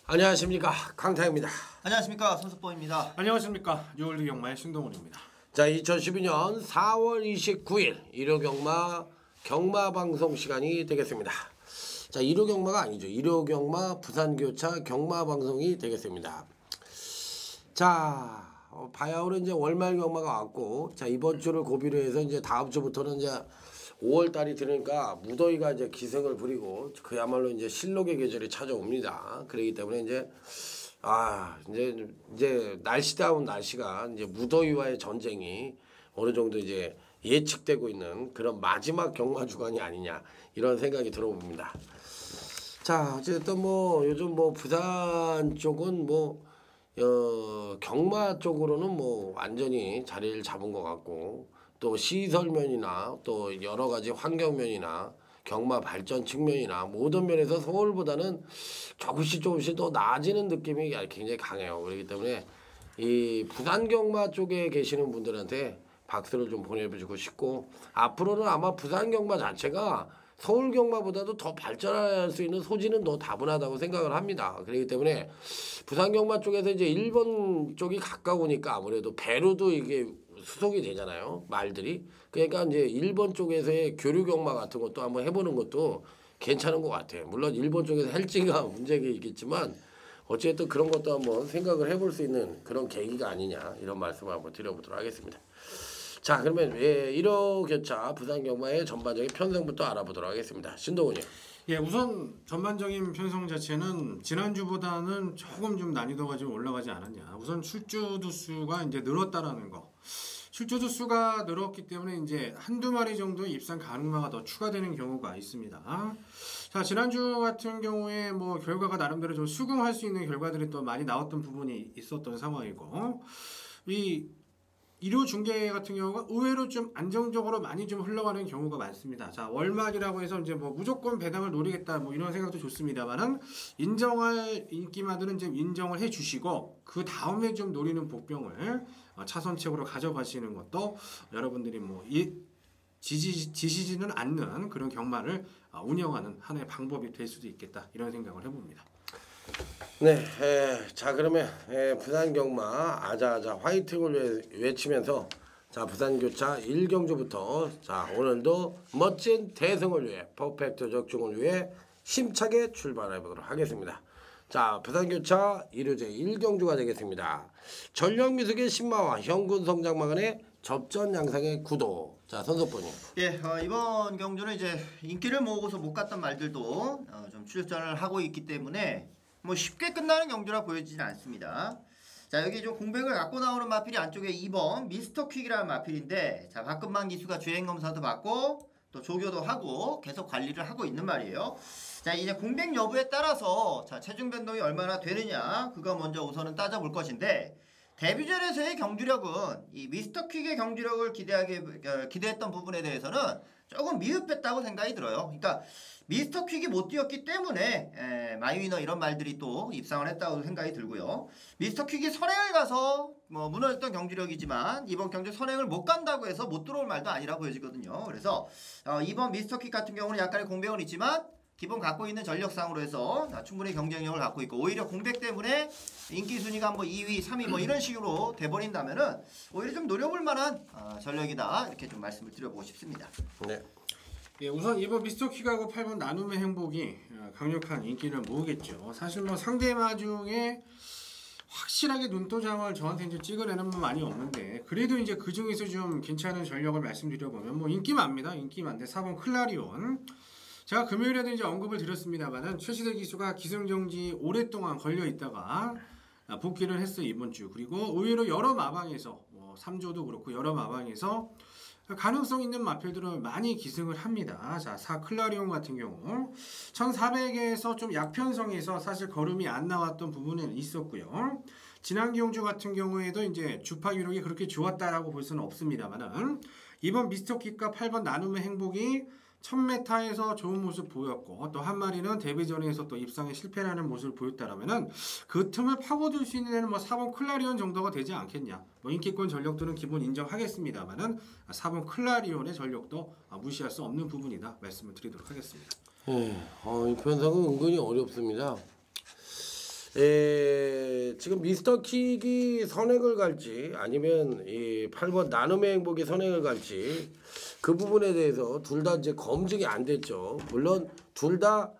안녕하십니까, 강타입니다. 안녕하십니까, 손석범입니다. 안녕하십니까, 뉴올리 경마의 신동훈입니다. 자, 2012년 4월 29일 일요경마 경마방송 시간이 되겠습니다. 자, 일요경마가 아니죠. 일요경마 부산교차 경마방송이 되겠습니다. 자, 바야흐로 이제 월말 경마가 왔고, 자, 이번 주를 고비로 해서 이제 다음 주부터는 이제 5월 달이 되니까 무더위가 이제 기승을 부리고 그야말로 이제 실록의 계절이 찾아옵니다. 그렇기 때문에 이제 날씨다운 날씨가 이제 무더위와의 전쟁이 어느 정도 이제 예측되고 있는 그런 마지막 경마 주간이 아니냐 이런 생각이 들어봅니다. 자, 어쨌든 뭐 요즘 뭐 부산 쪽은 경마 쪽으로는 뭐 완전히 자리를 잡은 것 같고, 또 시설면이나 또 여러 가지 환경면이나 경마 발전 측면이나 모든 면에서 서울보다는 조금씩 더 나아지는 느낌이 굉장히 강해요. 그렇기 때문에 이 부산 경마 쪽에 계시는 분들한테 박수를 좀 보내주고 싶고, 앞으로는 아마 부산 경마 자체가 서울 경마보다도 더 발전할 수 있는 소지는 더 다분하다고 생각을 합니다. 그렇기 때문에 부산 경마 쪽에서 이제 일본 쪽이 가까우니까 아무래도 배로도 이게 수속이 되잖아요, 말들이. 그러니까 이제 일본 쪽에서의 교류 경마 같은 것도 한번 해보는 것도 괜찮은 것 같아요. 물론 일본 쪽에서 할지가 문제가 있겠지만 어쨌든 그런 것도 한번 생각을 해볼 수 있는 그런 계기가 아니냐, 이런 말씀을 한번 드려보도록 하겠습니다. 자, 그러면 1호 교차 부산 경마의 전반적인 편성부터 알아보도록 하겠습니다. 신동훈이요. 예, 우선 전반적인 편성 자체는 지난주보다는 조금 좀 난이도가 좀 올라가지 않았냐. 우선 출주 두수가 이제 늘었다라는 거. 출주 두수가 늘었기 때문에 이제 한두 마리 정도의 입상 가능마가 더 추가되는 경우가 있습니다. 자, 지난주 같은 경우에 뭐 결과가 나름대로 좀 수긍할 수 있는 결과들이 또 많이 나왔던 부분이 있었던 상황이고, 이 일요 중계 같은 경우가 의외로 좀 안정적으로 많이 좀 흘러가는 경우가 많습니다. 자, 월말이라고 해서 이제 뭐 무조건 배당을 노리겠다 뭐 이런 생각도 좋습니다만은, 인정할 인기마들은 좀 인정을 해 주시고 그 다음에 좀 노리는 복병을 차선책으로 가져가시는 것도 여러분들이 뭐 지지지는 않는 그런 경마를 운영하는 하나의 방법이 될 수도 있겠다, 이런 생각을 해봅니다. 네, 자, 그러면 부산 경마 아자아자 화이팅을 외치면서, 자, 부산 교차 1경주부터 자, 오늘도 멋진 대승을 위해, 퍼펙트 적중을 위해 힘차게 출발해 보도록 하겠습니다. 자, 부산 교차 1호제 1경주가 되겠습니다. 전력 미숙의 신마와 현군 성장마간의 접전 양상의 구도. 자, 선석분이. 예, 이번 경주는 이제 인기를 모으고서 못 갔던 말들도 좀 출전을 하고 있기 때문에 뭐 쉽게 끝나는 경주라 보여지진 않습니다. 자, 여기 좀 공백을 갖고 나오는 마필이 안쪽에 2번 미스터 퀵이라는 마필인데, 자, 박근만 기수가 주행검사도 받고 또 조교도 하고 계속 관리를 하고 있는 말이에요. 자, 이제 공백 여부에 따라서 자, 체중 변동이 얼마나 되느냐, 그거 먼저 우선은 따져볼 것인데, 데뷔전에서의 경주력은 이 미스터 퀵의 경주력을 기대했던 부분에 대해서는 조금 미흡했다고 생각이 들어요. 그러니까 미스터 퀵이 못 뛰었기 때문에 마이위너 이런 말들이 또 입상을 했다고 생각이 들고요. 미스터 퀵이 선행을 가서 뭐 무너졌던 경주력이지만 이번 경주 선행을 못 간다고 해서 못 들어올 말도 아니라 보여지거든요. 그래서 이번 미스터 퀵 같은 경우는 약간의 공백은 있지만 기본 갖고 있는 전력상으로 해서 충분히 경쟁력을 갖고 있고, 오히려 공백 때문에 인기 순위가 뭐 2위, 3위 뭐 이런 식으로 돼버린다면은 오히려 좀 노려볼 만한 전력이다, 이렇게 좀 말씀을 드려보고 싶습니다. 네. 예, 우선 이번 미스터 퀵하고 8번 나눔의 행복이 강력한 인기를 모으겠죠. 사실 뭐 상대마 중에 확실하게 눈도장을 저한테 이제 찍어내는 분 많이 없는데, 그래도 이제 그 중에서 좀 괜찮은 전력을 말씀드려보면 뭐 인기 많습니다. 인기 많은데 4번 클라리온. 제가 금요일에도 이제 언급을 드렸습니다만은 최시대 기수가 기승정지 오랫동안 걸려 있다가 복귀를 했어요, 이번 주. 그리고 의외로 여러 마방에서 뭐 3조도 그렇고 여러 마방에서 가능성 있는 마필들을 많이 기승을 합니다. 자, 4 클라리온 같은 경우 1400에서 좀 약편성에서 사실 걸음이 안 나왔던 부분은 있었고요. 지난 경주 같은 경우에도 이제 주파 유력이 그렇게 좋았다라고 볼 수는 없습니다만은, 이번 미스터 킥과 8번 나눔의 행복이 1000m에서 좋은 모습 보였고, 또 한 마리는 데뷔전에서 또 입상에 실패하는 모습을 보였다라면은 그 틈을 파고들 수 있는 애는 뭐 4번 클라리온 정도가 되지 않겠냐. 뭐 인기권 전력들은 기본 인정하겠습니다만은 4번 클라리온의 전력도 무시할 수 없는 부분이다, 말씀을 드리도록 하겠습니다. 이 편성은 은근히 어렵습니다. 지금 미스터킥이 선행을 갈지 아니면 이 8번 나눔의 행복이 선행을 갈지 그 부분에 대해서 둘 다 이제 검증이 안 됐죠. 물론 둘 다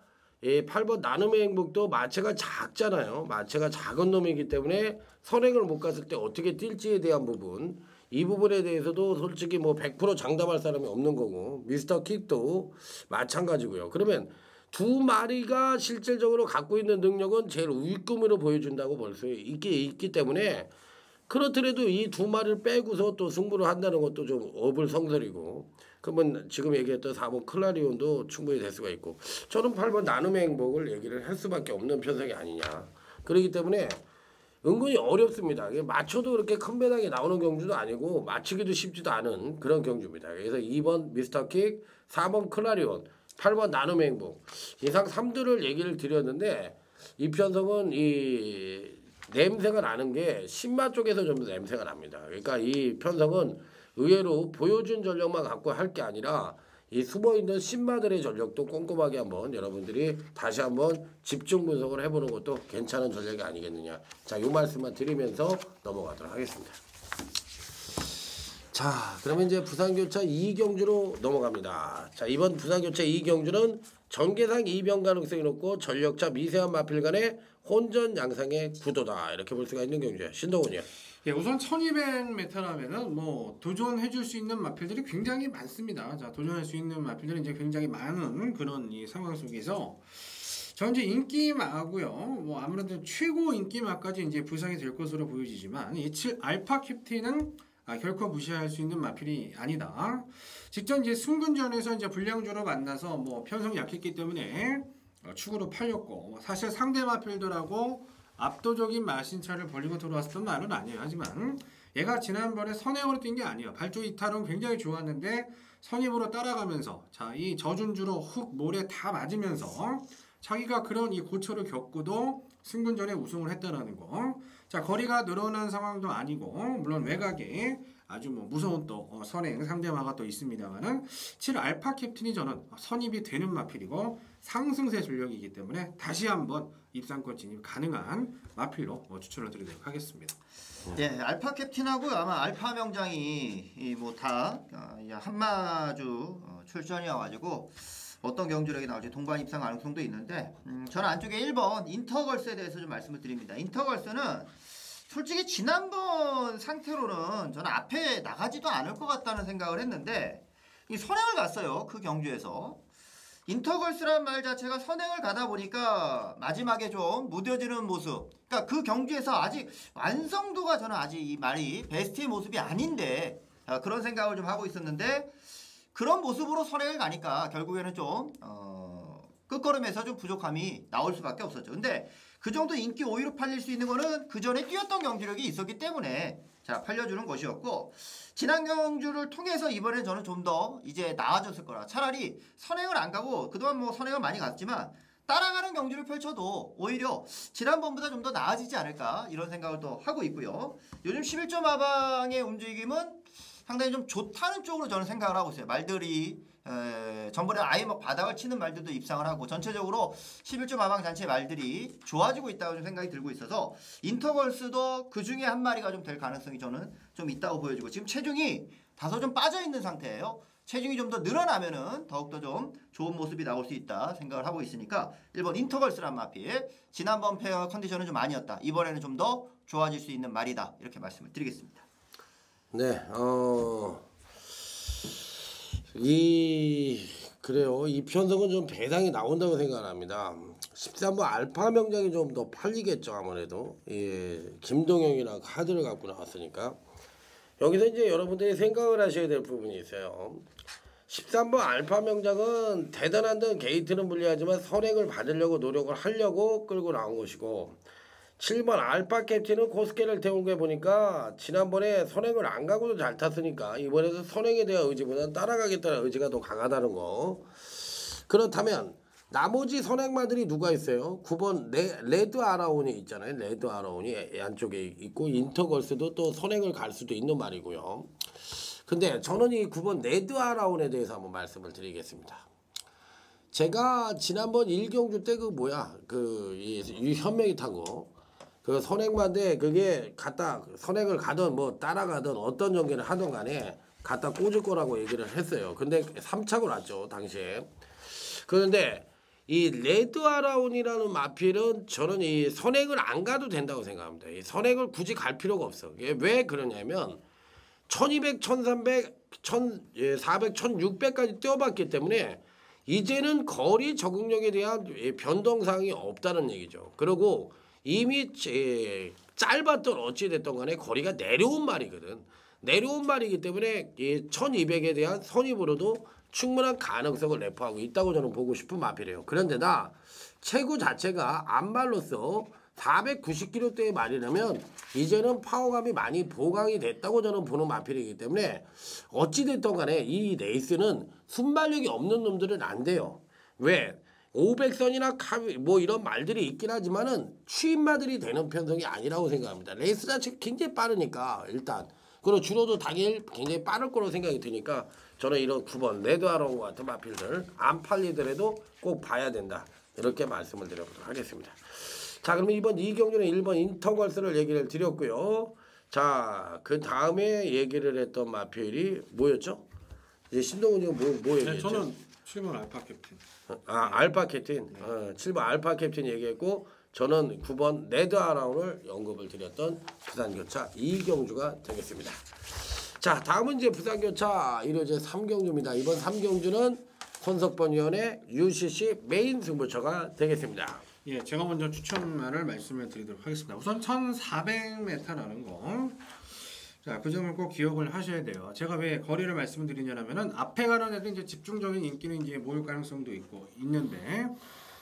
8번 나눔의 행복도 마체가 작잖아요. 마체가 작은 놈이기 때문에 선행을 못 갔을 때 어떻게 뛸지에 대한 부분, 이 부분에 대해서도 솔직히 뭐 100% 장담할 사람이 없는 거고, 미스터킥도 마찬가지고요. 그러면 두 마리가 실질적으로 갖고 있는 능력은 제일 윗꿈으로 보여준다고 볼 수 있기 때문에, 그렇더라도 이 두 마리를 빼고서 또 승부를 한다는 것도 좀 어불성설이고, 그러면 지금 얘기했던 4번 클라리온도 충분히 될 수가 있고, 저는 8번 나눔의 행복을 얘기를 할 수밖에 없는 편성이 아니냐. 그렇기 때문에 은근히 어렵습니다. 맞춰도 그렇게 큰 배당이 나오는 경주도 아니고 맞추기도 쉽지도 않은 그런 경주입니다. 그래서 2번 미스터킥, 4번 클라리온, 8번 나눔의 행복, 이상 3들을 얘기를 드렸는데, 이 편성은 이 냄새가 나는 게 신마 쪽에서 좀 냄새가 납니다. 그러니까 이 편성은 의외로 보여준 전력만 갖고 할 게 아니라 이 숨어있는 신마들의 전력도 꼼꼼하게 한번 여러분들이 다시 한번 집중 분석을 해보는 것도 괜찮은 전략이 아니겠느냐. 자, 요 말씀만 드리면서 넘어가도록 하겠습니다. 자, 그러면 이제 부산교차 2경주로 넘어갑니다. 자, 이번 부산교차 2경주는 전개상 2변 가능성이 높고 전력차 미세한 마필 간의 혼전 양상의 구도다, 이렇게 볼 수가 있는 경주예요. 신동훈이요. 예, 우선 1200m라면은 뭐 도전해줄 수 있는 마필들이 굉장히 많습니다. 자, 도전할 수 있는 마필들이 이제 굉장히 많은 그런 이 상황 속에서 저 이제 인기마고요. 뭐 아무래도 최고 인기마까지 이제 부상이 될 것으로 보여지지만 이 7 알파 캡틴은 결코 무시할 수 있는 마필이 아니다. 직전 이제 승군전에서 이제 불량주로 만나서 뭐 편성이 약했기 때문에 축으로 팔렸고, 사실 상대 마필들하고 압도적인 마신차를 벌리고 들어왔었던 말은 아니에요. 하지만 얘가 지난번에 선행으로 뛴 게 아니에요. 발조 이탈은 굉장히 좋았는데 선입으로 따라가면서 자, 이 저준주로 훅 모래 다 맞으면서 자기가 그런 이 고초를 겪고도 승군전에 우승을 했다라는 거. 자, 거리가 늘어난 상황도 아니고, 물론 외곽에 아주 뭐 무서운 또 선행 상대마가 또 있습니다만은 7 알파 캡틴이 저는 선입이 되는 마필이고 상승세 전력이기 때문에 다시 한번 입상권 진입 가능한 마필로 추천을 드리도록 하겠습니다. 예, 알파 캡틴하고 아마 알파 명장이 뭐 다 한마주 출전이어가지고 어떤 경주력이 나올지 동반 입상 가능성도 있는데, 저는 안쪽에 1번 인터걸스에 대해서 좀 말씀을 드립니다. 인터걸스는 솔직히 지난번 상태로는 저는 앞에 나가지도 않을 것 같다는 생각을 했는데, 이 선행을 갔어요. 그 경주에서. 인터걸스란 말 자체가 선행을 가다 보니까 마지막에 좀 무뎌지는 모습, 그러니까 그 경주에서 아직 완성도가, 저는 아직 이 말이 베스트의 모습이 아닌데 그런 생각을 좀 하고 있었는데, 그런 모습으로 선행을 가니까 결국에는 좀 끝걸음에서 좀 부족함이 나올 수밖에 없었죠. 근데 그 정도 인기 5위로 팔릴 수 있는 거는 그 전에 뛰었던 경주력이 있었기 때문에 자, 팔려주는 것이었고, 지난 경주를 통해서 이번엔 저는 좀 더 이제 나아졌을 거라. 차라리 선행을 안 가고, 그동안 뭐 선행을 많이 갔지만 따라가는 경주를 펼쳐도 오히려 지난번보다 좀 더 나아지지 않을까, 이런 생각을 또 하고 있고요. 요즘 11점 하방의 움직임은 상당히 좀 좋다는 쪽으로 저는 생각을 하고 있어요. 말들이 전번에 아예 막 바닥을 치는 말들도 입상을 하고, 전체적으로 11점 하방 잔치의 말들이 좋아지고 있다고 좀 생각이 들고 있어서 인터걸스도 그 중에 한 마리가 좀 될 가능성이 저는 좀 있다고 보여지고, 지금 체중이 다소 좀 빠져 있는 상태예요. 체중이 좀 더 늘어나면은 더욱더 좀 좋은 모습이 나올 수 있다 생각을 하고 있으니까 1번 인터걸스란 마필, 지난번 페어 컨디션은 좀 아니었다, 이번에는 좀 더 좋아질 수 있는 말이다, 이렇게 말씀을 드리겠습니다. 네, 그래요. 이 편성은 좀 배당이 나온다고 생각합니다. 13번 알파 명장이 좀 더 팔리겠죠, 아무래도. 예, 김동영이나 카드를 갖고 나왔으니까. 여기서 이제 여러분들이 생각을 하셔야 될 부분이 있어요. 13번 알파 명장은 대단한 듯 게이트는 불리하지만 선행을 받으려고 노력을 하려고 끌고 나온 것이고, 7번 알파 캡틴은 코스케를 태운 거 보니까 지난번에 선행을 안 가고도 잘 탔으니까 이번에도 선행에 대한 의지보다는 따라가겠다는 의지가 더 강하다는 거. 그렇다면 나머지 선행마들이 누가 있어요? 9번 레드 아라온이 있잖아요. 레드 아라온이 안쪽에 있고, 인터걸스도 또 선행을 갈 수도 있는 말이고요. 근데 저는 이 9번 레드 아라온에 대해서 한번 말씀을 드리겠습니다. 제가 지난번 1경주 때 그 뭐야 이 현명이 타고 그 선행마인데 그게 갖다 선행을 가든 뭐 따라가든 어떤 전개를 하든 간에 갖다 꽂을 거라고 얘기를 했어요. 근데 3착을 왔죠 당시에. 그런데 이 레드 아라운이라는 마필은 저는 이 선행을 안 가도 된다고 생각합니다. 이 선행을 굳이 갈 필요가 없어. 이게 왜 그러냐면 1200, 1300, 1400, 1600까지 뛰어봤기 때문에 이제는 거리 적응력에 대한 변동사항이 없다는 얘기죠. 그리고 이미 짧았던 어찌됐던 간에 거리가 내려온 말이거든. 내려온 말이기 때문에 이 1200에 대한 선입으로도 충분한 가능성을 내포하고 있다고 저는 보고 싶은 마필이에요. 그런데다 체구 자체가 안말로서 490kg대의 말이라면 이제는 파워감이 많이 보강이 됐다고 저는 보는 마필이기 때문에 어찌됐든 간에 이 레이스는 순발력이 없는 놈들은 안 돼요. 왜? 500선이나 뭐 이런 말들이 있긴 하지만은 추임마들이 되는 편성이 아니라고 생각합니다. 레이스 자체가 굉장히 빠르니까 일단 그리고 줄어도 당일 굉장히 빠를 거로 생각이 드니까 저는 이런 9번 레드 아라운 같은 마필들 안 팔리더라도 꼭 봐야 된다. 이렇게 말씀을 드려보도록 하겠습니다. 자, 그러면 이번 2경주는 1번 인터걸스를 얘기를 드렸고요. 자, 그 다음에 얘기를 했던 마필이 뭐였죠? 이제 신동훈 지금 뭐 얘기했죠? 저는 7번 알파 캡틴. 알파 캡틴. 7번 알파 캡틴 얘기했고 저는 9번 레드 아라운을 언급을 드렸던 부산교차 2경주가 되겠습니다. 자, 다음은 이제 부산교차 1호제 3경주입니다. 이번 3경주는 손석번 위원의 UCC 메인 승부처가 되겠습니다. 예, 제가 먼저 추천말을 말씀을 드리도록 하겠습니다. 우선 1400m라는 거. 자, 그 점을 꼭 기억을 하셔야 돼요. 제가 왜 거리를 말씀을 드리냐면은 앞에 가는 애들 이제 집중적인 인기는 이제 모일 가능성도 있는데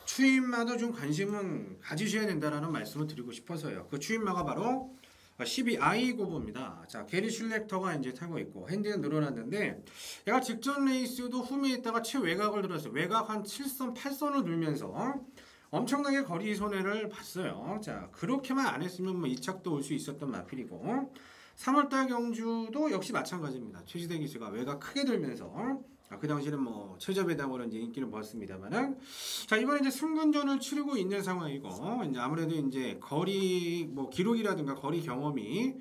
추임마도 좀 관심은 가지셔야 된다라는 말씀을 드리고 싶어서요. 그 추임마가 바로 12i 고보입니다. 자, 게리 슐렉터가 이제 타고 있고 핸디는 늘어났는데 얘가 직전 레이스도 흠이 있다가 최외곽을 들었어요. 외곽 한 7선, 8선을 들면서 엄청나게 거리 손해를 봤어요. 자, 그렇게만 안 했으면 뭐 2착도 올 수 있었던 마필이고 3월달 경주도 역시 마찬가지입니다. 최시대 기수가 외곽 크게 들면서 그 당시는 뭐 최저배당으로 이제 인기를 모았습니다만은 자, 이번에 이제 승군전을 치르고 있는 상황이고 이제 아무래도 이제 거리 뭐 기록이라든가 거리 경험이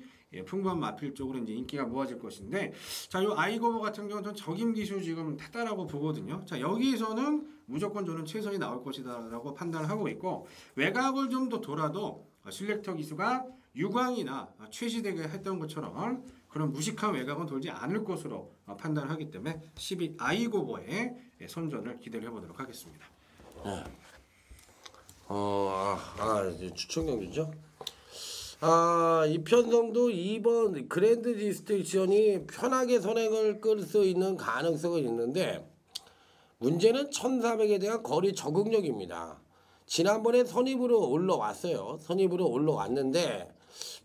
풍부한 마필 쪽으로 이제 인기가 모아질 것인데 자, 요 아이고버 같은 경우는 적임 기수 지금 탔다라고 보거든요. 자, 여기서는 무조건 저는 최선이 나올 것이다라고 판단을 하고 있고 외곽을 좀 더 돌아도 실렉터 기수가 유광이나 최시대가 했던 것처럼 그런 무식한 외곽은 돌지 않을 것으로 판단하기 때문에 12 아이고버의 선전을 기대를 해보도록 하겠습니다. 추천 경기죠. 이편성도 2번 그랜드 디스틱션이 편하게 선행을 끌 수 있는 가능성은 있는데 문제는 1400에 대한 거리 적응력입니다. 지난번에 선입으로 올라왔어요. 선입으로 올라왔는데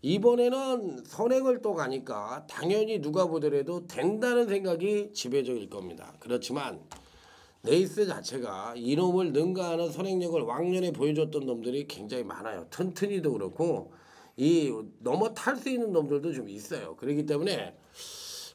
이번에는 선행을 또 가니까 당연히 누가 보더라도 된다는 생각이 지배적일 겁니다. 그렇지만 레이스 자체가 이놈을 능가하는 선행력을 왕년에 보여줬던 놈들이 굉장히 많아요. 튼튼이도 그렇고 이 넘어 탈 수 있는 놈들도 좀 있어요. 그렇기 때문에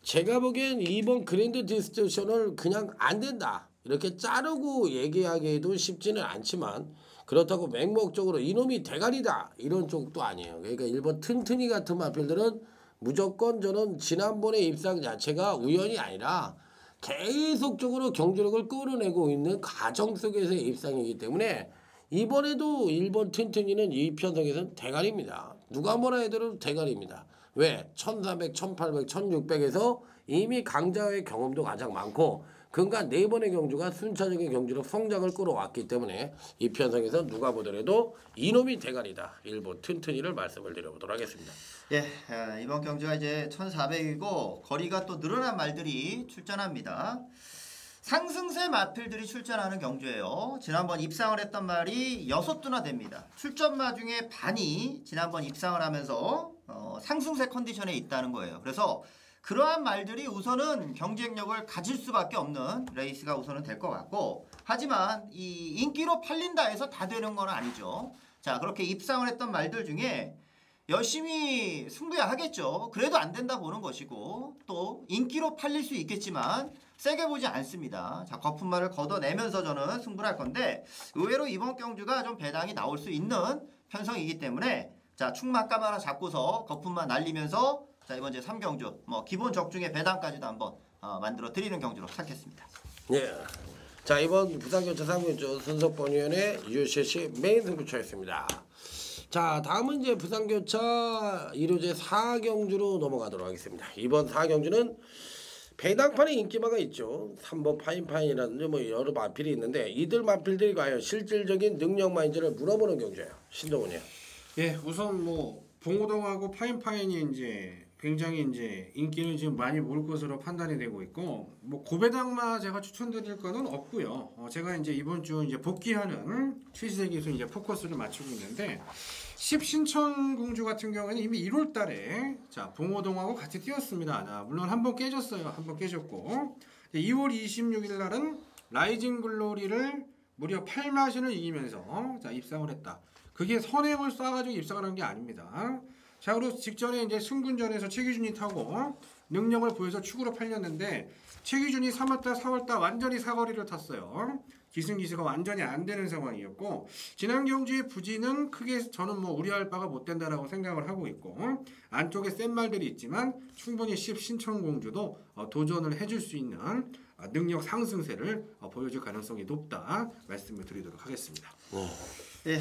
제가 보기엔 이번 그랜드 디스토션을 그냥 안 된다 이렇게 자르고 얘기하기도 쉽지는 않지만 그렇다고 맹목적으로 이놈이 대가리다 이런 쪽도 아니에요. 그러니까 일본 튼튼이 같은 마필들은 무조건 저는 지난번에 입상 자체가 우연이 아니라 계속적으로 경주력을 끌어내고 있는 과정 속에서의 입상이기 때문에 이번에도 일본 튼튼이는 이 편성에서는 대가리입니다. 누가 뭐라 해도 대가리입니다. 왜? 1400, 1800, 1600에서 이미 강자의 경험도 가장 많고 그러니까 4번의 경주가 순차적인 경주력 성장을 끌어왔기 때문에 이 편성에서 누가 보더라도 이놈이 대가리다. 일본 튼튼이를 말씀을 드려보도록 하겠습니다. 예, 이번 경주가 이제 1400이고 거리가 또 늘어난 말들이 출전합니다. 상승세 마필들이 출전하는 경주예요. 지난번 입상을 했던 말이 6두나 됩니다. 출전마 중에 반이 지난번 입상을 하면서 상승세 컨디션에 있다는 거예요. 그래서 그러한 말들이 우선은 경쟁력을 가질 수밖에 없는 레이스가 우선은 될 것 같고 하지만 이 인기로 팔린다 해서 다 되는 건 아니죠. 자, 그렇게 입상을 했던 말들 중에 열심히 승부야 하겠죠. 그래도 안 된다 보는 것이고 또 인기로 팔릴 수 있겠지만 세게 보지 않습니다. 자, 거품말을 걷어내면서 저는 승부를 할 건데 의외로 이번 경주가 좀 배당이 나올 수 있는 편성이기 때문에 자, 축막감 하나 잡고서 거품만 날리면서 자, 이번 제 3경주 뭐 기본 적중의 배당까지도 한번 만들어 드리는 경주로 찾겠습니다. 예. 자, 이번 부산교차 3경주 손석범위원의 UCC 메인 승부처였습니다. 자, 다음은 이제 부산교차 1호제 4경주로 넘어가도록 하겠습니다. 이번 4경주는 배당판에 인기마가 있죠. 3번 파인파인이라든지 뭐 여러 마필이 있는데 이들 마필들이 과연 실질적인 능력만인지를 물어보는 경주예요. 신동훈이요. 예, 우선 뭐 봉오동하고 파인파인이 이제 굉장히 이제 인기는 지금 많이 모을 것으로 판단이 되고 있고 뭐 고배당마 제가 추천드릴 거는 없고요. 제가 이제 이번 주 이제 복귀하는 최시세 기수 이제 포커스를 맞추고 있는데 10신천공주 같은 경우에는 이미 1월달에 자 봉오동하고 같이 뛰었습니다. 물론 한 번 깨졌어요. 한 번 깨졌고 2월 26일 날은 라이징 글로리를 무려 8마신을 이기면서 자 입상을 했다. 그게 선행을 쏴가지고 입상을 한 게 아닙니다. 자, 그리고 직전에 이제 승군전에서 최기준이 타고 능력을 보여서 축으로 팔렸는데 최기준이 3월달, 4월달 완전히 사거리를 탔어요. 기승기수가 완전히 안 되는 상황이었고 지난 경주의 부진은 크게 저는 뭐 우려할 바가 못 된다라고 생각을 하고 있고 안쪽에 센 말들이 있지만 충분히 10신천공주도 도전을 해줄 수 있는 능력 상승세를 보여줄 가능성이 높다 말씀을 드리도록 하겠습니다. 네,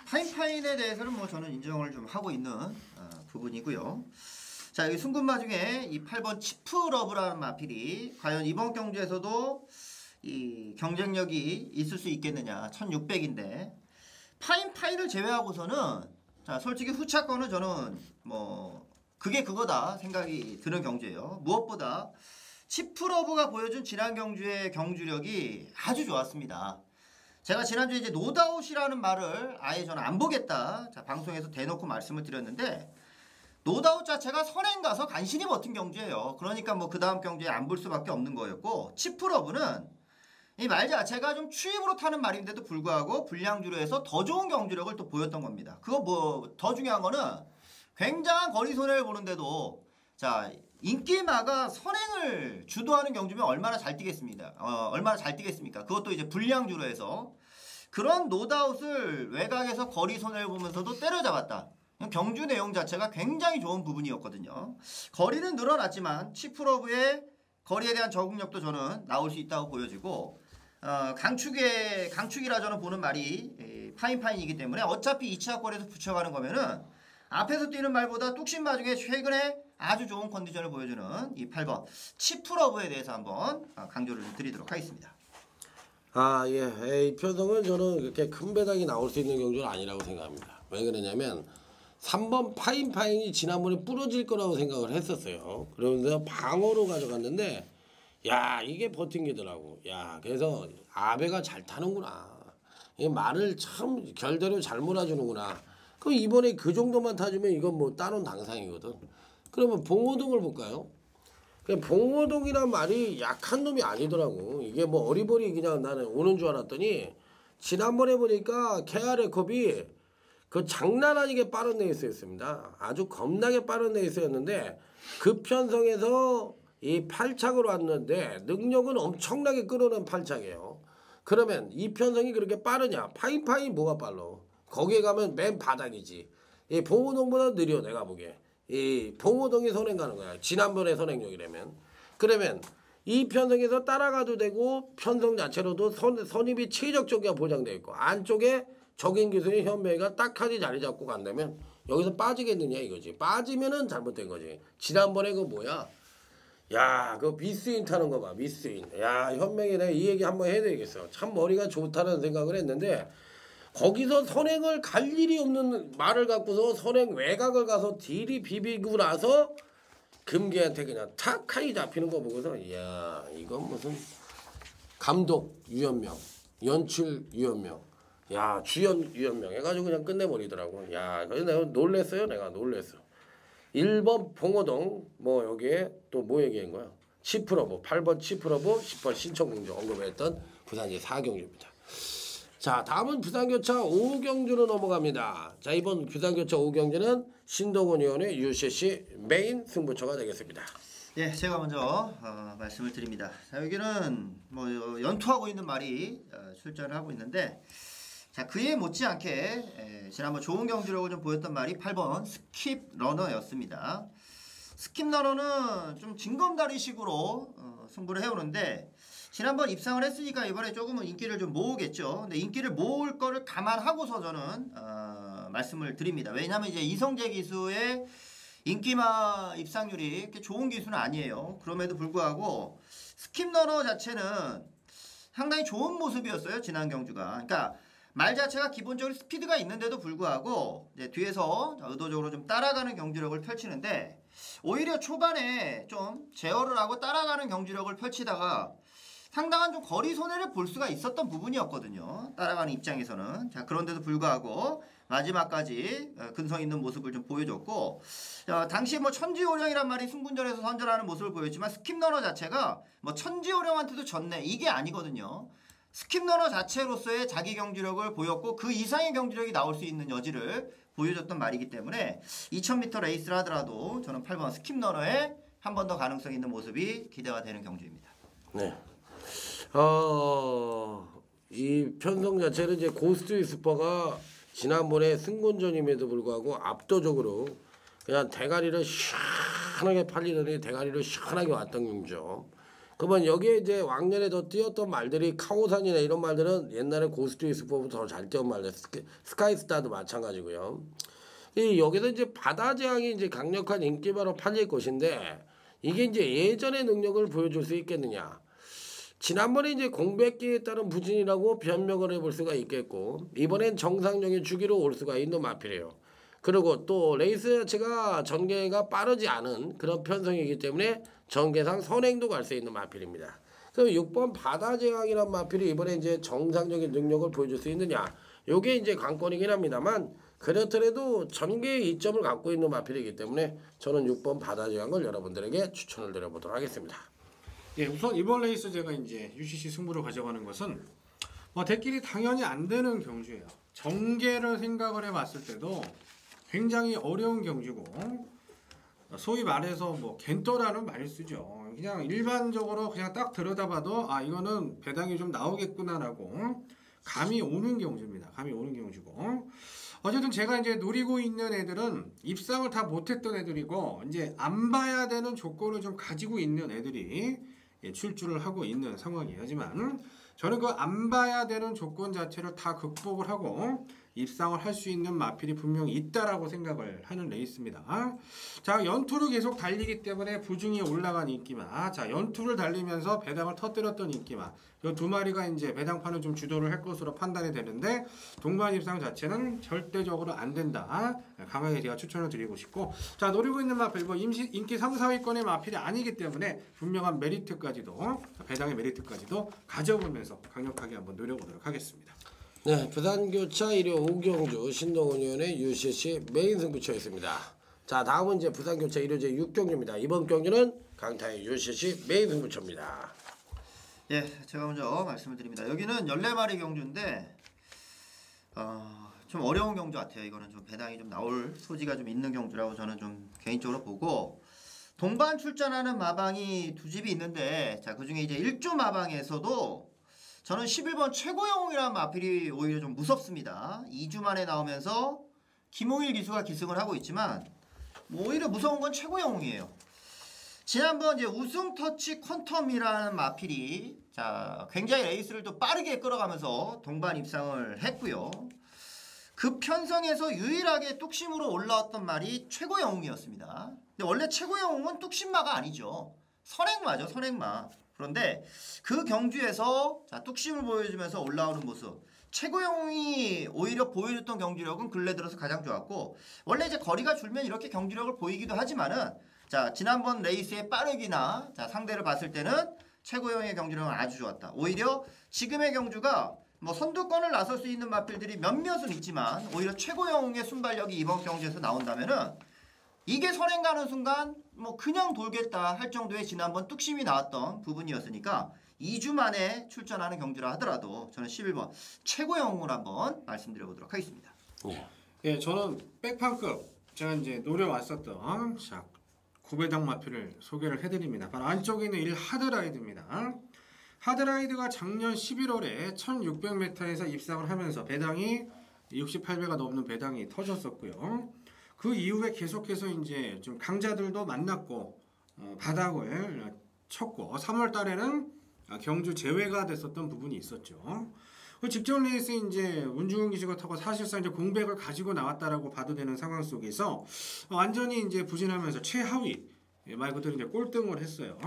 파인파인에 대해서는 뭐 저는 인정을 좀 하고 있는 부분이고요. 자, 여기 순군마 중에 이 8번 치프러브라는 마필이 과연 이번 경주에서도 이 경쟁력이 있을 수 있겠느냐. 1600인데 파인파인을 제외하고서는 자, 솔직히 후차권은 저는 뭐 그게 그거다 생각이 드는 경주예요. 무엇보다 치프러브가 보여준 지난 경주의 경주력이 아주 좋았습니다. 제가 지난주에 이제 노다웃이라는 말을 아예 저는 안 보겠다. 자, 방송에서 대놓고 말씀을 드렸는데 노다웃 자체가 선행 가서 간신히 버틴 경주예요. 그러니까 뭐 그 다음 경주에 안 볼 수밖에 없는 거였고 치프러브는 이 말 자체가 좀 추입으로 타는 말인데도 불구하고 불량주로 해서 더 좋은 경주력을 또 보였던 겁니다. 그거 뭐 더 중요한 거는 굉장한 거리 손해를 보는데도 자 인기마가 선행을 주도하는 경주면 얼마나 잘 뛰겠습니다. 얼마나 잘 뛰겠습니까? 그것도 이제 불량주로 해서 그런 노다웃을 외곽에서 거리 손해를 보면서도 때려잡았다. 경주 내용 자체가 굉장히 좋은 부분이었거든요. 거리는 늘어났지만 치프러브의 거리에 대한 적응력도 저는 나올 수 있다고 보여지고 강축이라 저는 보는 말이 파인파인이기 때문에 어차피 2차권에서 붙여가는 거면은 앞에서 뛰는 말보다 뚝심마 중에 최근에 아주 좋은 컨디션을 보여주는 이 8번 치프러브에 대해서 한번 강조를 드리도록 하겠습니다. 예. 이 편성은 저는 그렇게 큰 배당이 나올 수 있는 경주는 아니라고 생각합니다. 왜 그러냐면 3번 파인파인이 지난번에 부러질 거라고 생각을 했었어요. 그러면서 방어로 가져갔는데 야 이게 버틴기더라고. 야 그래서 아베가 잘 타는구나. 이 말을 참 결대로 잘 몰아주는구나. 그럼 이번에 그 정도만 타주면 이건 뭐 따놓은 당상이거든. 그러면 봉오동을 볼까요? 그냥 봉오동이란 말이 약한 놈이 아니더라고. 이게 뭐 어리버리 그냥 나는 오는 줄 알았더니 지난번에 보니까 케아레컵이 그 장난 아니게 빠른 레이스였습니다. 아주 겁나게 빠른 레이스였는데 그 편성에서 이 8착으로 왔는데 능력은 엄청나게 끌어낸 8착이에요. 그러면 이 편성이 그렇게 빠르냐? 파인파인이 뭐가 빨라? 거기에 가면 맨 바닥이지. 이 봉오동보다 느려 내가 보기에. 이 봉오동이 선행 가는 거야. 지난번에 선행력이라면. 그러면 이 편성에서 따라가도 되고 편성 자체로도 선입이 최적적이가 보장되어 있고 안쪽에 적인 기술의 현명이가 딱하니 자리 잡고 간다면 여기서 빠지겠느냐 이거지. 빠지면은 잘못된 거지. 지난번에 그 뭐야? 야, 그 미스인 타는 거 봐. 미스인. 야, 현명이 내가 이 얘기 한번 해야 되겠어. 참 머리가 좋다는 생각을 했는데 거기서 선행을 갈 일이 없는 말을 갖고서 선행 외곽을 가서 딜이 비비고 나서 금기한테 그냥 탁하니 잡히는 거 보고서 이야 이건 무슨 감독 유현명, 연출 유현명, 야 주연 유현명 해가지고 그냥 끝내버리더라고. 야 그래서 내가 놀랬어요. 내가 놀랬어. 1번 봉오동 뭐 여기에 또 뭐 얘기한 거야? 치프러브 8번 치프러브 10번 신청공주 언급했던 부산제 4경주입니다. 자, 다음은 부산교차 5경주로 넘어갑니다. 자, 이번 부산교차 5경주는 신동훈 의원의 UCC 메인 승부처가 되겠습니다. 예, 제가 먼저 말씀을 드립니다. 자, 여기는 뭐 연투하고 있는 말이 출전을 하고 있는데, 자, 그에 못지않게 지난번 좋은 경주력을 좀 보였던 말이 8번 스킵 러너였습니다. 스킵 러너는 좀 징검다리식으로 승부를 해오는데, 지난번 입상을 했으니까 이번에 조금은 인기를 좀 모으겠죠. 근데 인기를 모을 거를 감안하고서 저는 말씀을 드립니다. 왜냐하면 이제 이성재 기수의 인기마 입상률이 그렇게 좋은 기수는 아니에요. 그럼에도 불구하고 스킵 러너 자체는 상당히 좋은 모습이었어요. 지난 경주가. 그러니까 말 자체가 기본적으로 스피드가 있는데도 불구하고 이제 뒤에서 의도적으로 좀 따라가는 경주력을 펼치는데, 오히려 초반에 좀 제어를 하고 따라가는 경주력을 펼치다가 상당한 좀 거리 손해를 볼 수가 있었던 부분이었거든요. 따라가는 입장에서는. 자, 그런데도 불구하고 마지막까지 근성 있는 모습을 좀 보여줬고, 당시 뭐 천지오령이란 말이 승분전에서 선전하는 모습을 보였지만, 스킵 러너 자체가 뭐 천지오령한테도 졌네 이게 아니거든요. 스킵 러너 자체로서의 자기 경주력을 보였고, 그 이상의 경주력이 나올 수 있는 여지를 보여줬던 말이기 때문에 2000m 레이스를 하더라도 저는 8번 스킵 러너에 한 번 더 가능성 있는 모습이 기대가 되는 경주입니다. 네. 이 편성 자체는 이제 고스트 위스퍼가 지난번에 승군전임에도 불구하고 압도적으로 그냥 대가리를 시원하게 팔리더니 대가리를 시원하게 왔던 경주죠. 그러면 여기에 이제 왕년에 더 뛰었던 말들이 카오산이나 이런 말들은 옛날에 고스트 위스퍼보다 더 잘 뛰었던 말들, 스카이스타도 마찬가지고요. 여기서 이제 바다 제왕이 이제 강력한 인기바로 팔릴 것인데, 이게 이제 예전의 능력을 보여줄 수 있겠느냐? 지난번에 이제 공백기에 따른 부진이라고 변명을 해볼 수가 있겠고, 이번엔 정상적인 주기로 올 수가 있는 마필이에요. 그리고 또 레이스 자체가 전개가 빠르지 않은 그런 편성이기 때문에 전개상 선행도 갈 수 있는 마필입니다. 그럼 6번 바다제왕이란 마필이 이번에 이제 정상적인 능력을 보여줄 수 있느냐? 요게 이제 관건이긴 합니다만, 그렇더라도 전개의 이점을 갖고 있는 마필이기 때문에 저는 6번 바다제왕을 여러분들에게 추천을 드려보도록 하겠습니다. 예, 우선 이번 레이스 제가 이제 UCC 승부로 가져가는 것은 대길이 당연히 안 되는 경주예요. 전개를 생각을 해봤을 때도 굉장히 어려운 경주고, 소위 말해서 뭐 갠떠라는 말을 쓰죠. 그냥 일반적으로 그냥 딱 들여다봐도 이거는 배당이 좀 나오겠구나라고 감이 오는 경주입니다. 감이 오는 경주고, 어쨌든 제가 이제 노리고 있는 애들은 입상을 다 못했던 애들이고, 이제 안 봐야 되는 조건을 좀 가지고 있는 애들이 출주를 하고 있는 상황이에요. 하지만 저는 그 안 봐야 되는 조건 자체를 다 극복을 하고 입상을 할 수 있는 마필이 분명히 있다라고 생각을 하는 레이스입니다. 자, 연투를 계속 달리기 때문에 부중이 올라간 인기마. 자, 연투를 달리면서 배당을 터뜨렸던 인기마. 이 두 마리가 이제 배당판을 좀 주도를 할 것으로 판단이 되는데, 동반 입상 자체는 절대적으로 안 된다. 강하게 제가 추천을 드리고 싶고, 자, 노리고 있는 마필, 뭐 인기 3, 4위권의 마필이 아니기 때문에 분명한 메리트까지도, 배당의 메리트까지도 가져보면서 강력하게 한번 노려보도록 하겠습니다. 네, 부산교차 1호 5경주 신동훈 의원의 UCC 메인 승부처였습니다. 자, 다음은 이제 부산교차 1호제 6경주입니다. 이번 경주는 강타의 UCC 메인 승부처입니다. 예, 제가 먼저 말씀을 드립니다. 여기는 14마리 경주인데 좀 어려운 경주 같아요. 이거는 좀 배당이 좀 나올 소지가 좀 있는 경주라고 저는 좀 개인적으로 보고, 동반 출전하는 마방이 두 집이 있는데, 자, 그중에 이제 1조 마방에서도 저는 11번 최고영웅이라는 마필이 오히려 좀 무섭습니다. 2주 만에 나오면서 김호일 기수가 기승을 하고 있지만, 오히려 무서운 건 최고영웅이에요. 지난번 이제 우승 터치 퀀텀이라는 마필이 굉장히 레이스를 또 빠르게 끌어가면서 동반 입상을 했고요. 그 편성에서 유일하게 뚝심으로 올라왔던 말이 최고영웅이었습니다. 근데 원래 최고영웅은 뚝심마가 아니죠. 선행마죠, 선행마. 그런데 그 경주에서 뚝심을 보여주면서 올라오는 모습, 최고영웅이 오히려 보여줬던 경주력은 근래 들어서 가장 좋았고, 원래 이제 거리가 줄면 이렇게 경주력을 보이기도 하지만은, 지난번 레이스의 빠르기나 상대를 봤을 때는 최고영웅의 경주력은 아주 좋았다. 오히려 지금의 경주가 뭐 선두권을 나설 수 있는 마필들이 몇몇은 있지만, 오히려 최고영웅의 순발력이 이번 경주에서 나온다면은 이게 선행 가는 순간 뭐 그냥 돌겠다 할 정도의 지난번 뚝심이 나왔던 부분이었으니까 2주 만에 출전하는 경주라 하더라도 저는 11번 최고의 영웅을 한번 말씀드려보도록 하겠습니다. 예, 저는 백판급 제가 이제 노려왔었던 자, 구배당 마표를 소개를 해드립니다. 바로 안쪽에 있는 1 하드라이드입니다. 하드라이드가 작년 11월에 1600m에서 입상을 하면서 배당이 68배가 넘는 배당이 터졌었고요. 그 이후에 계속해서 이제 좀 강자들도 만났고 바닥을 쳤고 3월 달에는 경주 제외가 됐었던 부분이 있었죠. 그 직전 레이스 이제 운중훈 기수가 타고 사실상 이제 공백을 가지고 나왔다라고 봐도 되는 상황 속에서 완전히 이제 부진하면서 최하위 말 그대로 이제 꼴등을 했어요.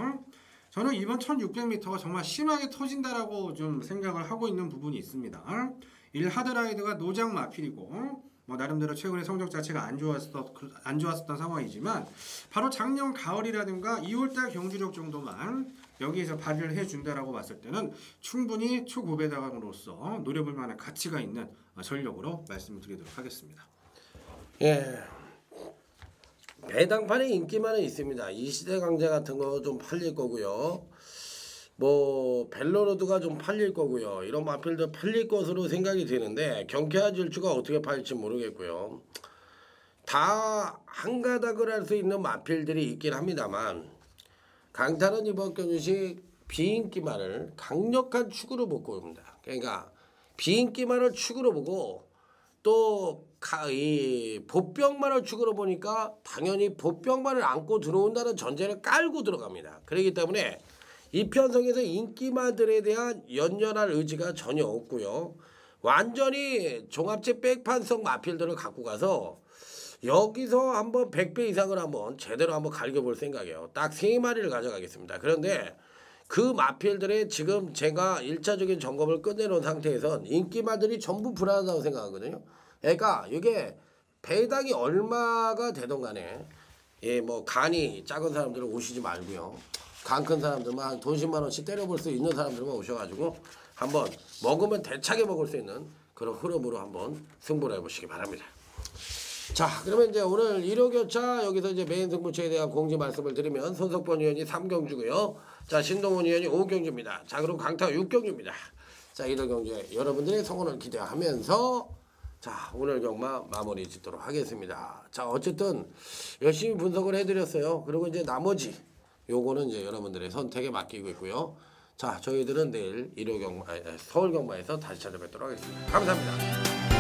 저는 이번 1600m가 정말 심하게 터진다라고 좀 생각을 하고 있는 부분이 있습니다. 1 하드라이드가 노장 마필이고 뭐 나름대로 최근에 성적 자체가 안 좋았었던 상황이지만 바로 작년 가을이라든가 2월달 경주력 정도만 여기에서 발휘를 해준다라고 봤을 때는 충분히 초고배당으로서 노려볼 만한 가치가 있는 전력으로 말씀을 드리도록 하겠습니다. 예. 배당판에 인기만은 있습니다. 이 시대 강자 같은 거 좀 팔릴 거고요. 뭐 벨로로드가 좀 팔릴 거고요. 이런 마필도 팔릴 것으로 생각이 되는데 경쾌한 질주가 어떻게 팔릴지 모르겠고요. 다 한 가닥을 할 수 있는 마필들이 있긴 합니다만 강타는 이번 경주시 비인기만을 강력한 축으로 보고 옵니다. 그러니까 비인기만을 축으로 보고 또 이 보병만을 축으로 보니까 당연히 보병만을 안고 들어온다는 전제를 깔고 들어갑니다. 그렇기 때문에 이 편성에서 인기마들에 대한 연연할 의지가 전혀 없고요. 완전히 종합제 백판성 마필들을 갖고 가서 여기서 한번 100배 이상을 한번 제대로 한번 갈겨볼 생각이에요. 딱 3마리를 가져가겠습니다. 그런데 그 마필들의 지금 제가 1차적인 점검을 끝내놓은 상태에선 인기마들이 전부 불안하다고 생각하거든요. 그러니까 이게 배당이 얼마가 되던 간에 예, 뭐 간이 작은 사람들은 오시지 말고요. 간 큰 사람들만 한 돈 10만 원씩 때려볼 수 있는 사람들만 오셔가지고 한번 먹으면 대차게 먹을 수 있는 그런 흐름으로 한번 승부를 해보시기 바랍니다. 자, 그러면 이제 오늘 1호 교차 여기서 이제 메인 승부처에 대한 공지 말씀을 드리면 손석번 위원이 3경주고요. 자, 신동훈 위원이 5경주입니다. 자, 그리고 강타 6경주입니다. 자, 1호 경주에 여러분들의 성원을 기대하면서 자, 오늘 경마 마무리 짓도록 하겠습니다. 자, 어쨌든 열심히 분석을 해드렸어요. 그리고 이제 나머지 요거는 이제 여러분들의 선택에 맡기고 있고요. 자, 저희들은 내일 1호 경마, 서울 경마에서 다시 찾아뵙도록 하겠습니다. 감사합니다.